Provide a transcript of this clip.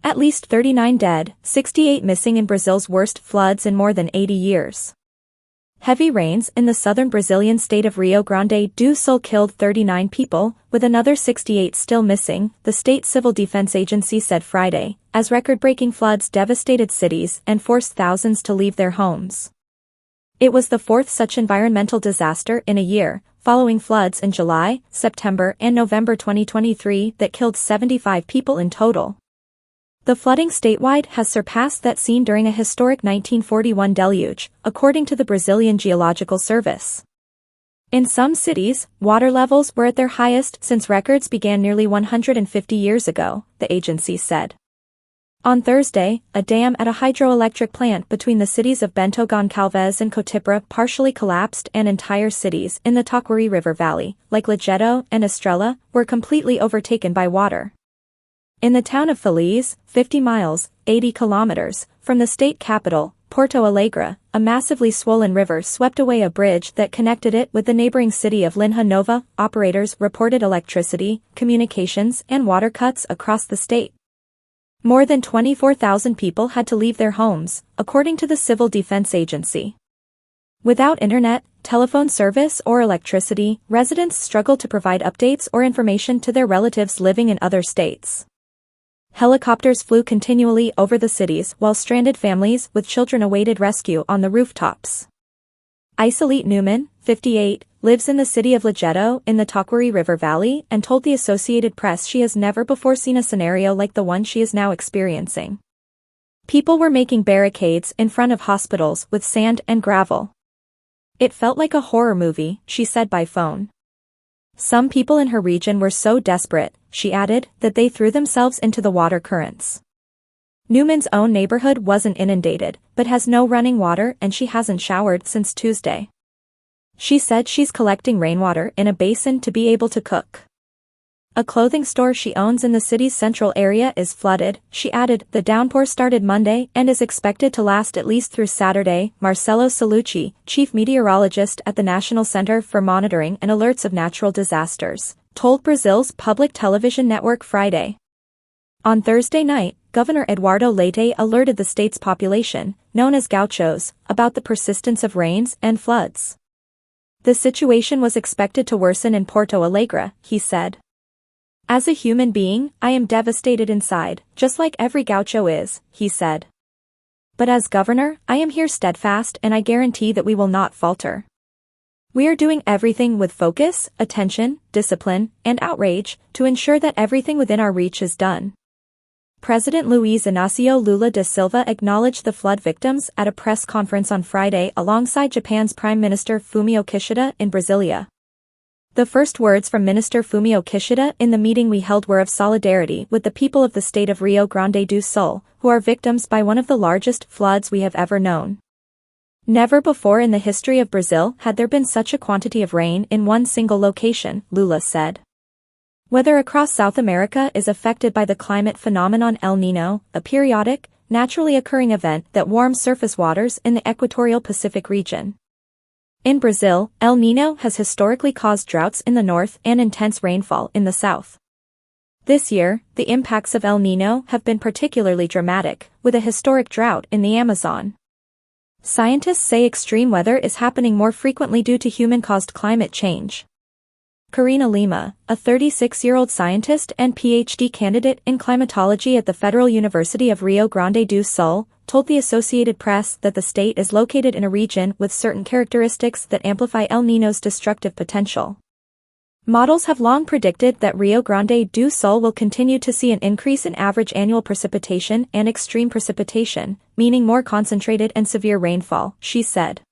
At least 39 dead, 68 missing in Brazil's worst floods in more than 80 years. Heavy rains in the southern Brazilian state of Rio Grande do Sul killed 39 people, with another 68 still missing, the state civil defense agency said Friday, as record-breaking floods devastated cities and forced thousands to leave their homes. It was the fourth such environmental disaster in a year, following floods in July, September and November 2023 that killed 75 people in total. The flooding statewide has surpassed that seen during a historic 1941 deluge, according to the Brazilian Geological Service. In some cities, water levels were at their highest since records began nearly 150 years ago, the agency said. On Thursday, a dam at a hydroelectric plant between the cities of Bento Gonçalves and Coimbra partially collapsed, and entire cities in the Taquari River Valley, like Lojeto and Estrela, were completely overtaken by water. In the town of Feliz, 50 miles, 80 kilometers, from the state capital, Porto Alegre, a massively swollen river swept away a bridge that connected it with the neighboring city of Linha Nova. Operators reported electricity, communications and water cuts across the state. More than 24,000 people had to leave their homes, according to the Civil Defense Agency. Without internet, telephone service or electricity, residents struggle to provide updates or information to their relatives living in other states. Helicopters flew continually over the cities while stranded families with children awaited rescue on the rooftops. Isolete Newman, 58, lives in the city of Lojeto in the Taquari River Valley and told the Associated Press she has never before seen a scenario like the one she is now experiencing. People were making barricades in front of hospitals with sand and gravel. It felt like a horror movie, she said by phone. Some people in her region were so desperate, she added, that they threw themselves into the water currents. Newman's own neighborhood wasn't inundated, but has no running water and she hasn't showered since Tuesday. She said she's collecting rainwater in a basin to be able to cook. A clothing store she owns in the city's central area is flooded, she added. The downpour started Monday and is expected to last at least through Saturday. Marcelo Salucci, chief meteorologist at the National Center for Monitoring and Alerts of Natural Disasters, told Brazil's public television network Friday. On Thursday night, Governor Eduardo Leite alerted the state's population, known as gauchos, about the persistence of rains and floods. The situation was expected to worsen in Porto Alegre, he said. As a human being, I am devastated inside, just like every gaucho is, he said. But as governor, I am here steadfast and I guarantee that we will not falter. We are doing everything with focus, attention, discipline, and outrage, to ensure that everything within our reach is done. President Luiz Inácio Lula da Silva acknowledged the flood victims at a press conference on Friday alongside Japan's Prime Minister Fumio Kishida in Brasilia. The first words from Minister Fumio Kishida in the meeting we held were of solidarity with the people of the state of Rio Grande do Sul, who are victims by one of the largest floods we have ever known. Never before in the history of Brazil had there been such a quantity of rain in one single location, Lula said. Weather across South America is affected by the climate phenomenon El Niño, a periodic, naturally occurring event that warms surface waters in the equatorial Pacific region. In Brazil, El Niño has historically caused droughts in the north and intense rainfall in the south. This year, the impacts of El Niño have been particularly dramatic, with a historic drought in the Amazon. Scientists say extreme weather is happening more frequently due to human-caused climate change. Karina Lima, a 36-year-old scientist and PhD candidate in climatology at the Federal University of Rio Grande do Sul, told the Associated Press that the state is located in a region with certain characteristics that amplify El Niño's destructive potential. Models have long predicted that Rio Grande do Sul will continue to see an increase in average annual precipitation and extreme precipitation, meaning more concentrated and severe rainfall, she said.